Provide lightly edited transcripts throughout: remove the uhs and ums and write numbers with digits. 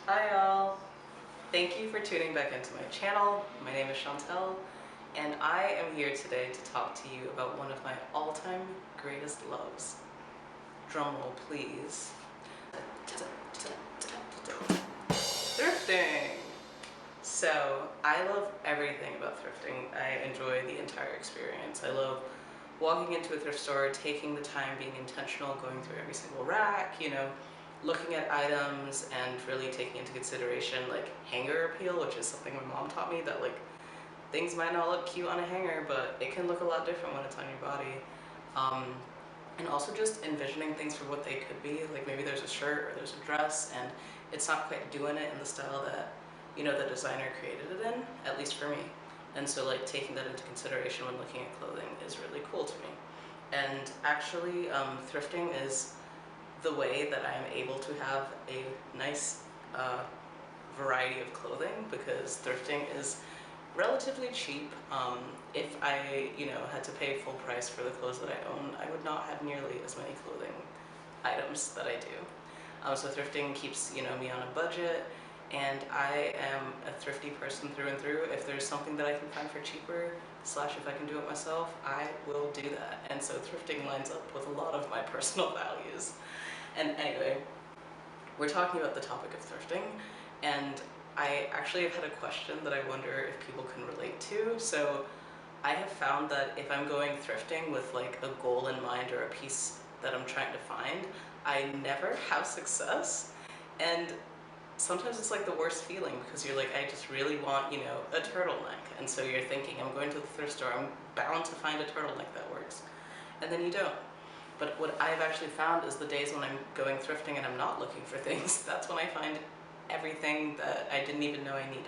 Hi y'all! Thank you for tuning back into my channel. My name is Chantel, and I am here today to talk to you about one of my all-time greatest loves. Drumroll please. Thrifting! So, I love everything about thrifting. I enjoy the entire experience. I love walking into a thrift store, taking the time, being intentional, going through every single rack, looking at items and really taking into consideration like hanger appeal, which is something my mom taught me, that like things might not look cute on a hanger, but it can look a lot different when it's on your body. And also just envisioning things for what they could be. Like maybe there's a shirt or there's a dress and it's not quite doing it in the style that, the designer created it in, at least for me. And so like taking that into consideration when looking at clothing is really cool to me. And actually, thrifting is the way that I am able to have a nice variety of clothing, because thrifting is relatively cheap. If I, had to pay full price for the clothes that I own, I would not have nearly as many clothing items that I do. So thrifting keeps, me on a budget, and I am a thrifty person through and through. If there's something that I can find for cheaper, slash if I can do it myself, I will do that. And so thrifting lines up with a lot of my personal values. And anyway, we're talking about the topic of thrifting, and I actually have had a question that I wonder if people can relate to. So I have found that if I'm going thrifting with like a goal in mind or a piece that I'm trying to find, I never have success. And sometimes it's like the worst feeling, because you're like, I just really want, a turtleneck. And so you're thinking, I'm going to the thrift store, I'm bound to find a turtleneck that works. And then you don't. But what I've actually found is the days when I'm going thrifting and I'm not looking for things, that's when I find everything that I didn't even know I needed,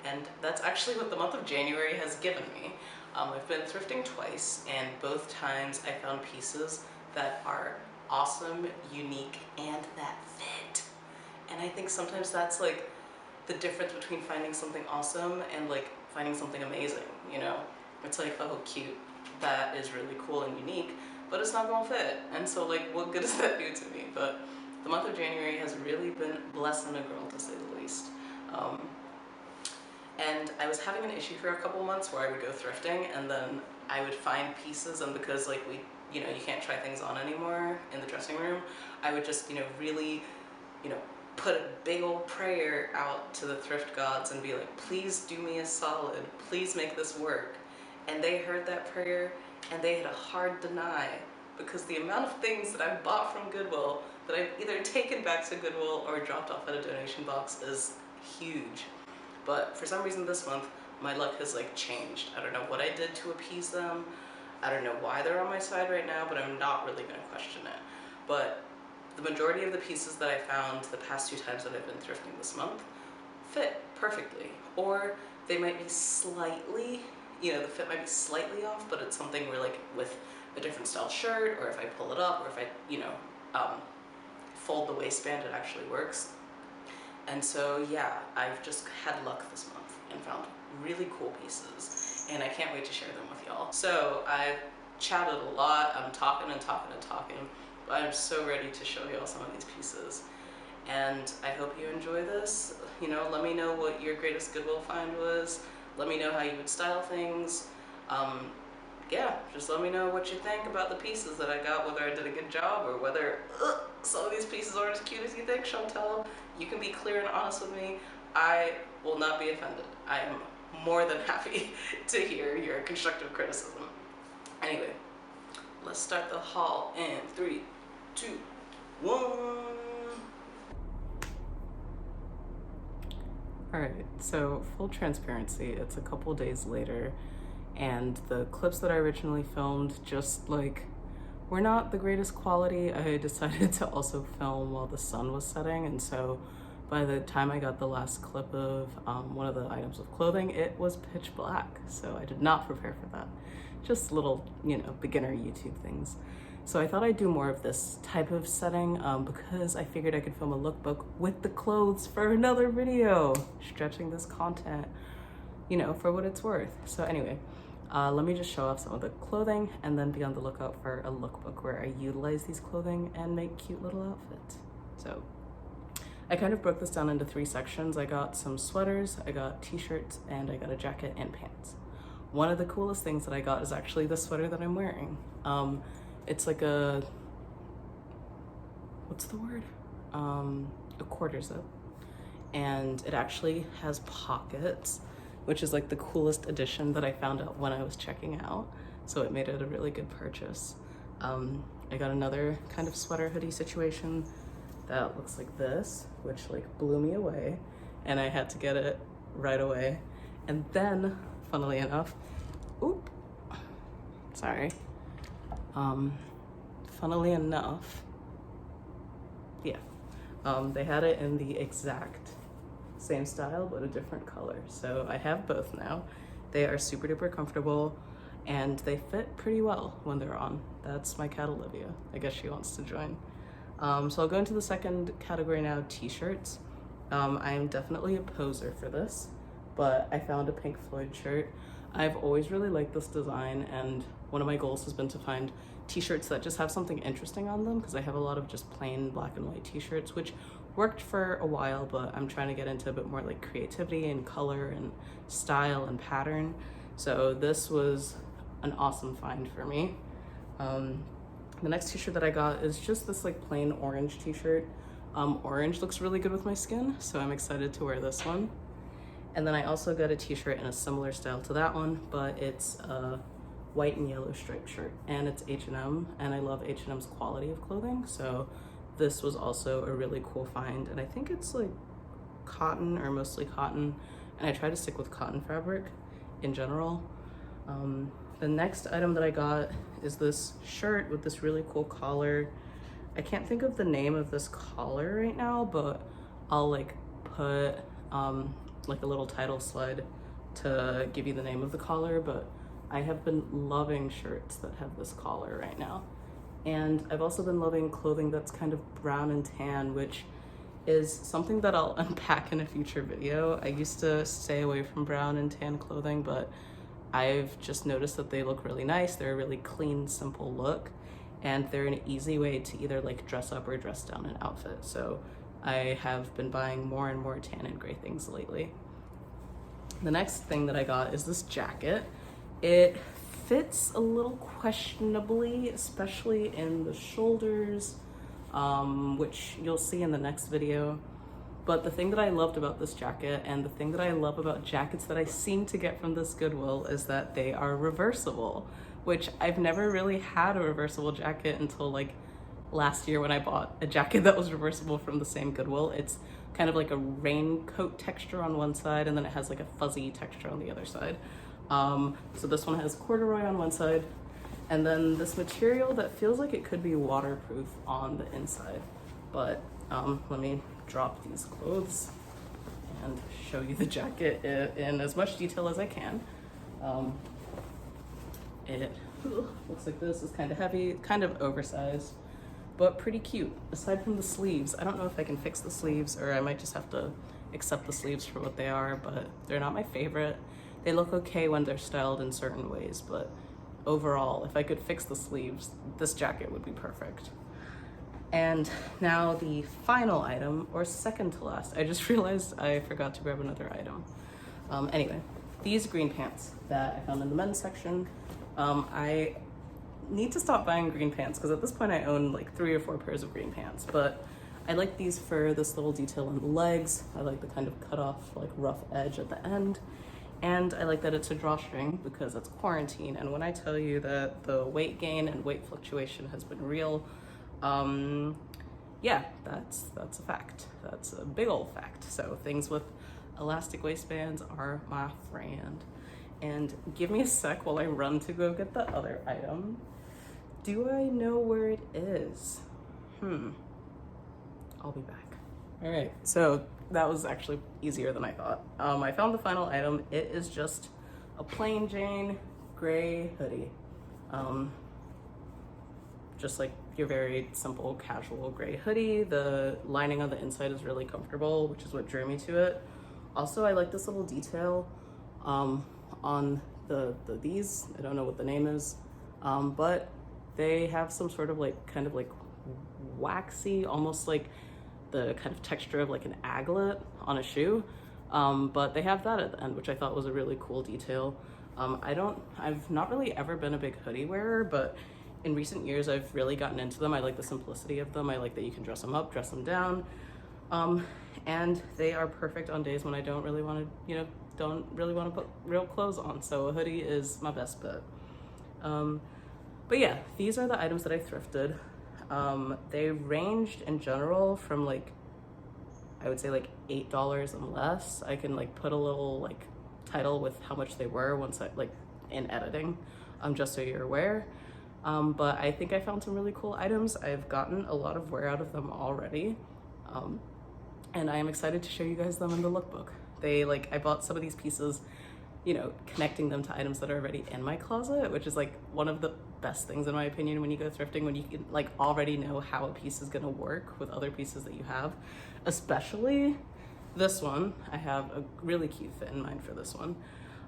And that's actually what the month of January has given me. I've been thrifting twice, and both times I found pieces that are awesome, unique, and that fit. And I think sometimes that's like the difference between finding something awesome and like finding something amazing, It's like, oh, cute, that is really cool and unique, but it's not gonna fit. And so like, what good does that do to me? But the month of January has really been blessing a girl, to say the least. And I was having an issue for a couple months where I would go thrifting and then I would find pieces, and because like you can't try things on anymore in the dressing room, I would just, really, put a big old prayer out to the thrift gods and be like, please do me a solid, please make this work. And they heard that prayer and they had a hard deny, because the amount of things that I've bought from Goodwill that I've either taken back to Goodwill or dropped off at a donation box is huge. But for some reason this month, my luck has like changed. I don't know what I did to appease them. I don't know why they're on my side right now, but I'm not really gonna question it. But the majority of the pieces that I found the past 2 times that I've been thrifting this month fit perfectly. Or they might be slightly, the fit might be slightly off, but it's something where like with a different style shirt, or if I pull it up, or if I, fold the waistband, it actually works. And so yeah, I've just had luck this month and found really cool pieces, and I can't wait to share them with y'all. So I've chatted a lot, I'm talking and talking and talking, but I'm so ready to show y'all some of these pieces. And I hope you enjoy this. Let me know what your greatest Goodwill find was. Let me know how you would style things. Yeah, just let me know what you think about the pieces that I got, whether I did a good job or whether some of these pieces aren't as cute as you think, Chantel. You can be clear and honest with me. I will not be offended. I am more than happy to hear your constructive criticism. Anyway, let's start the haul in 3, 2, 1. Alright, so full transparency, it's a couple days later, and the clips that I originally filmed just like were not the greatest quality. I decided to also film while the sun was setting, and so by the time I got the last clip of one of the items of clothing, it was pitch black, so I did not prepare for that. Just little, beginner YouTube things. So I thought I'd do more of this type of setting because I figured I could film a lookbook with the clothes for another video, stretching this content, for what it's worth. So anyway, let me just show off some of the clothing and then be on the lookout for a lookbook where I utilize these clothing and make cute little outfits. So I kind of broke this down into 3 sections. I got some sweaters, I got t-shirts, and I got a jacket and pants. One of the coolest things that I got is actually the sweater that I'm wearing. It's like a, what's the word? A quarter zip. And it actually has pockets, which is like the coolest addition that I found out when I was checking out. So it made it a really good purchase. I got another kind of sweater hoodie situation that looks like this, which like blew me away, and I had to get it right away. And then, funnily enough, funnily enough, they had it in the exact same style but a different color. So I have both now. They are super duper comfortable and they fit pretty well when they're on. That's my cat Olivia. I guess she wants to join. So I'll go into the second category now, t-shirts. I am definitely a poser for this, but I found a Pink Floyd shirt. I've always really liked this design, and one of my goals has been to find t-shirts that just have something interesting on them, because I have a lot of just plain black and white t-shirts, which worked for a while, but I'm trying to get into a bit more like creativity and color and style and pattern. So this was an awesome find for me. The next t-shirt that I got is just this like plain orange t-shirt. Orange looks really good with my skin, so I'm excited to wear this one. And then I also got a t-shirt in a similar style to that one, but it's a white and yellow striped shirt, and it's H&M, and I love H&M's quality of clothing, so this was also a really cool find. And I think it's like cotton, or mostly cotton, and I try to stick with cotton fabric in general. The next item that I got is this shirt with this really cool collar. I can't think of the name of this collar right now, but I'll like put like a little title slide to give you the name of the collar. But I have been loving shirts that have this collar right now. And I've also been loving clothing that's kind of brown and tan, which is something that I'll unpack in a future video. I used to stay away from brown and tan clothing, but I've just noticed that they look really nice. They're a really clean, simple look, and they're an easy way to either like dress up or dress down an outfit. So I have been buying more and more tan and gray things lately. The next thing that I got is this jacket. It fits a little questionably, especially in the shoulders, which you'll see in the next video. But the thing that I loved about this jacket, and the thing that I love about jackets that I seem to get from this Goodwill, is that they are reversible, which I've never really had a reversible jacket until like last year when I bought a jacket that was reversible from the same Goodwill. It's kind of like a raincoat texture on one side, and then it has like a fuzzy texture on the other side. So this one has corduroy on one side, and then this material that feels like it could be waterproof on the inside. But let me drop these clothes and show you the jacket in as much detail as I can. It looks like this. Is kind of heavy, kind of oversized, but pretty cute. Aside from the sleeves, I don't know if I can fix the sleeves, or I might just have to accept the sleeves for what they are, but they're not my favorite. They look okay when they're styled in certain ways, but overall, if I could fix the sleeves, this jacket would be perfect. And now the final item, or second to last. I just realized I forgot to grab another item. Anyway, these green pants that I found in the men's section. I need to stop buying green pants because at this point I own like 3 or 4 pairs of green pants, but I like these for this little detail on the legs. I like the kind of cut off like rough edge at the end. And I like that it's a drawstring because it's quarantine. And when I tell you that the weight gain and weight fluctuation has been real, yeah, that's a fact. That's a big old fact. So things with elastic waistbands are my friend. And give me a sec while I run to go get the other item. Do I know where it is? I'll be back. All right, so that was actually easier than I thought. I found the final item. It is just a plain Jane gray hoodie. Just like your very simple casual gray hoodie. The lining on the inside is really comfortable, which is what drew me to it. Also, I like this little detail on these. I don't know what the name is, but they have some sort of like kind of like waxy, almost like the kind of texture of like an aglet on a shoe. But they have that at the end, which I thought was a really cool detail. I've not really ever been a big hoodie wearer, but in recent years I've really gotten into them. I like the simplicity of them. I like that you can dress them up, dress them down. And they are perfect on days when I don't really want to put real clothes on. So a hoodie is my best bet. But yeah, these are the items that I thrifted. They ranged in general from like, I would say like $8 and less. I can like put a little like title with how much they were once I like in editing, just so you're aware. But I think I found some really cool items. I've gotten a lot of wear out of them already. And I am excited to show you guys them in the lookbook. I bought some of these pieces, you know, connecting them to items that are already in my closet, which is like one of the best things in my opinion when you go thrifting, when you can like already know how a piece is gonna work with other pieces that you have. Especially this one. I have a really cute fit in mind for this one.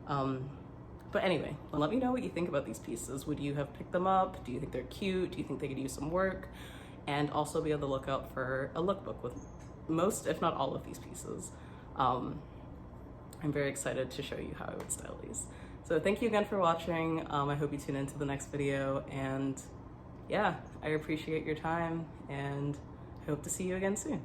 But anyway, let me know what you think about these pieces. Would you have picked them up? Do you think they're cute? Do you think they could use some work? And also be on the lookout for a lookbook with most, if not all of these pieces. I'm very excited to show you how I would style these. So thank you again for watching. I hope you tune into the next video, and yeah, I appreciate your time and I hope to see you again soon.